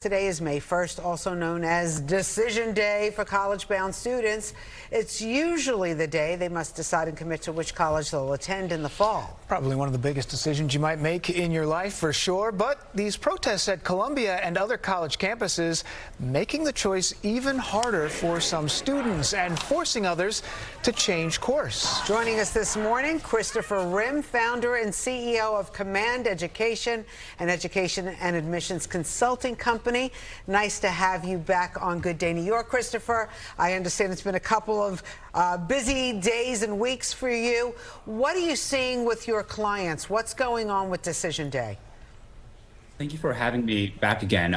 Today is May 1st, also known as Decision Day for college-bound students. It's usually the day they must decide and commit to which college they'll attend in the fall. Probably one of the biggest decisions you might make in your life, for sure. But these protests at Columbia and other college campuses making the choice even harder for some students and forcing others to change course. Joining us this morning, Christopher Rim, founder and CEO of Command Education, an education and admissions consulting company. Nice to have you back on Good Day New York, Christopher. I understand it's been a couple of busy days and weeks for you. What are you seeing with your clients? What's going on with Decision Day? Thank you for having me back again.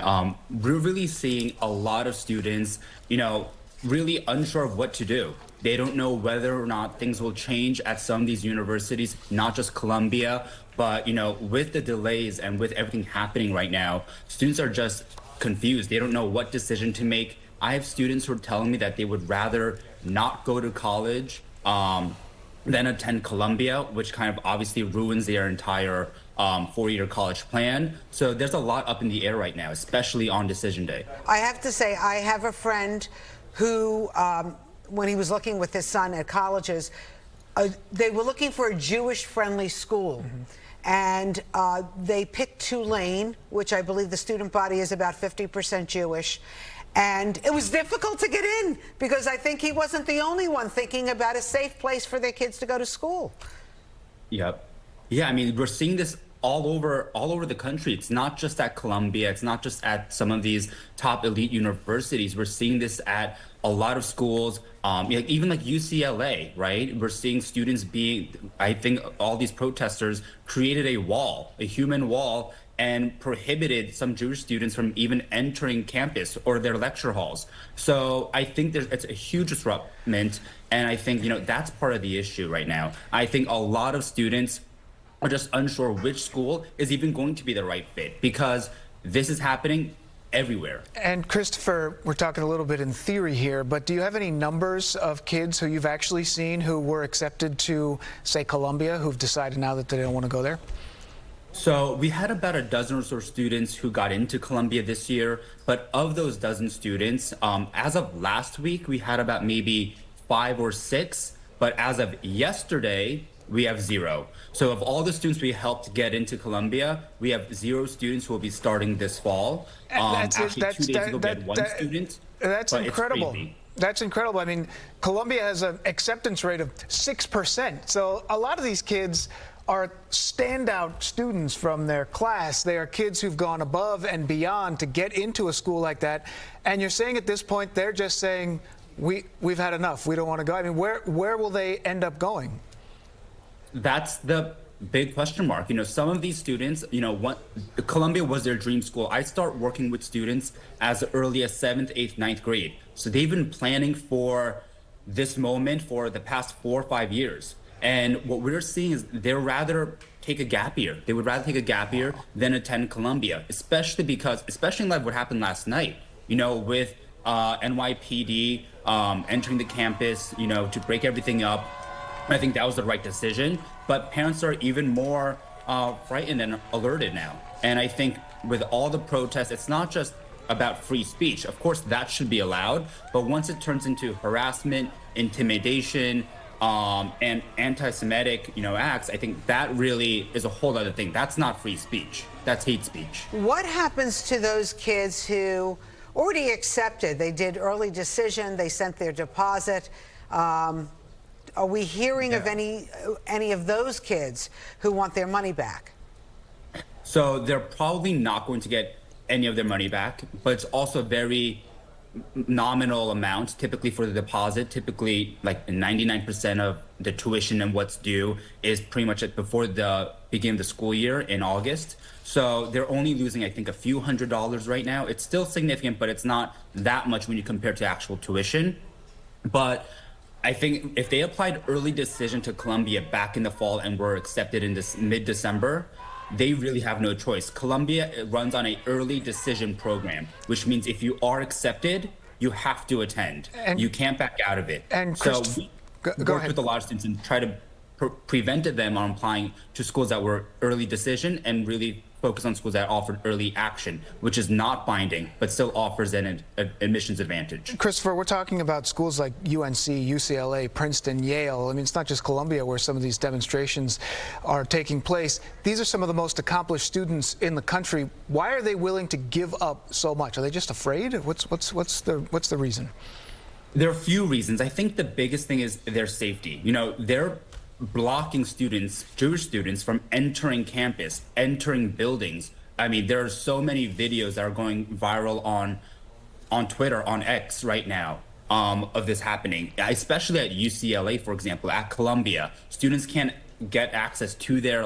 We're really seeing a lot of students, really unsure of what to do. They don't know whether or not things will change at some of these universities, not just Columbia, but, with the delays and with everything happening right now, students are just confused. They don't know what decision to make. I have students who are telling me that they would rather not go to college than attend Columbia, which kind of obviously ruins their entire four-year college plan. So there's a lot up in the air right now, especially on Decision Day. I have to say, I have a friend who, when he was looking with his son at colleges, they were looking for a Jewish-friendly school. Mm-hmm. And they picked Tulane, which I believe the student body is about 50% Jewish. And it was difficult to get in because I think he wasn't the only one thinking about a safe place for their kids to go to school. Yep. Yeah, I mean, we're seeing this all over the country. It's not just at Columbia. It's not just at some of these top elite universities. We're seeing this at a lot of schools, even like UCLA, right? We're seeing students I think all these protesters created a wall, a human wall, and prohibited some Jewish students from even entering campus or their lecture halls. So I think it's a huge disruption, and I think, that's part of the issue right now. I think a lot of students are just unsure which school is even going to be the right fit because this is happening everywhere. And Christopher, we're talking a little bit in theory here, but do you have any numbers of kids who you've actually seen who were accepted to, say, Columbia, who've decided now that they don't want to go there? So we had about a dozen or so students who got into Columbia this year, but of those dozen students, as of last week, we had about maybe 5 or 6, but as of yesterday, we have 0. So of all the students we helped get into Columbia, we have 0 students who will be starting this fall. Actually, 2 days ago, we had 1 student. That's incredible. That's incredible. I mean, Columbia has an acceptance rate of 6%. So a lot of these kids are standout students from their class. They are kids who've gone above and beyond to get into a school like that. And you're saying at this point, they're just saying, we've had enough. We don't want to go. I mean, where will they end up going? That's the big question mark. Some of these students, Columbia was their dream school. I start working with students as early as 7th, 8th, 9th grade. So they've been planning for this moment for the past 4 or 5 years. And what we're seeing is they'd rather take a gap year. They would rather take a gap year than attend Columbia, especially in light of what happened last night, with NYPD entering the campus, to break everything up. I think that was the right decision, but parents are even more frightened and alerted now. And I think with all the protests, it's not just about free speech. Of course, that should be allowed, but once it turns into harassment, intimidation, and anti-Semitic, acts, I think that really is a whole other thing. That's not free speech. That's hate speech. What happens to those kids who already accepted? They did early decision. They sent their deposit. Are we hearing of any of those kids who want their money back? So they're probably not going to get any of their money back, but it's also very nominal amount typically for the deposit. Typically like 99% of the tuition and what's due is pretty much before the beginning of the school year in August. So they're only losing, I think, a few $100s right now. It's still significant, but it's not that much when you compare to actual tuition. But I think if they applied early decision to Columbia back in the fall and were accepted in this mid-December, they really have no choice. Columbia runs on an early decision program, which means if you are accepted, you have to attend. And you can't back out of it. And so we worked with a lot of students and try to prevented them on applying to schools that were early decision and really focus on schools that offered early action, which is not binding, but still offers an admissions advantage. Christopher, we're talking about schools like UNC, UCLA, Princeton, Yale. I mean, it's not just Columbia where some of these demonstrations are taking place. These are some of the most accomplished students in the country. Why are they willing to give up so much? Are they just afraid? What's the reason? There are a few reasons. I think the biggest thing is their safety. You know, they're blocking students, Jewish students, from entering campus, entering buildings. I mean, there are so many videos that are going viral on Twitter, on X right now, of this happening, especially at UCLA, for example. At Columbia, students can't get access to their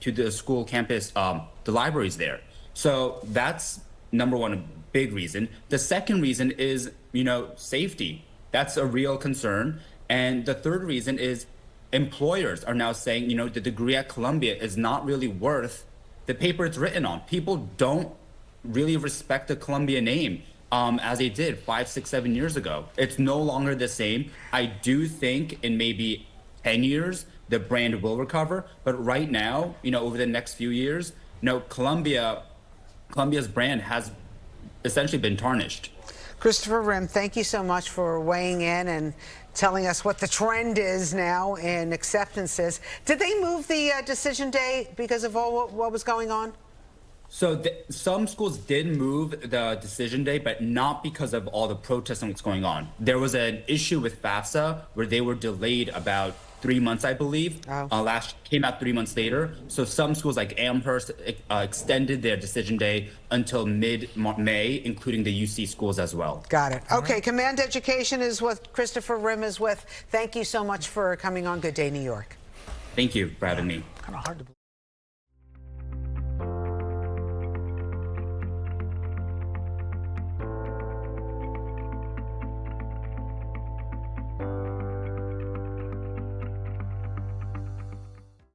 to the school campus, the libraries there. So that's number one, a big reason. The second reason is, you know, safety. That's a real concern. And the third reason is employers are now saying, you know, the degree at Columbia is not really worth the paper it's written on. People don't really respect the Columbia name as they did 5, 6, 7 years ago. It's no longer the same. I do think in maybe 10 years, the brand will recover. But right now, you know, over the next few years, you know, Columbia's brand has essentially been tarnished. Christopher Rim, thank you so much for weighing in and telling us what the trend is now in acceptances. Did they move the decision day because of all what was going on? So some schools did move the decision day, but not because of all the protests and what's going on. There was an issue with FAFSA where they were delayed about 3 months, I believe. Oh. Came out 3 months later. So some schools like Amherst extended their decision day until mid-May, including the UC schools as well. Got it. Okay, Command Education is what Christopher Rim is with. Thank you so much for coming on Good Day New York. Thank you for having me. Kind of hard to believe.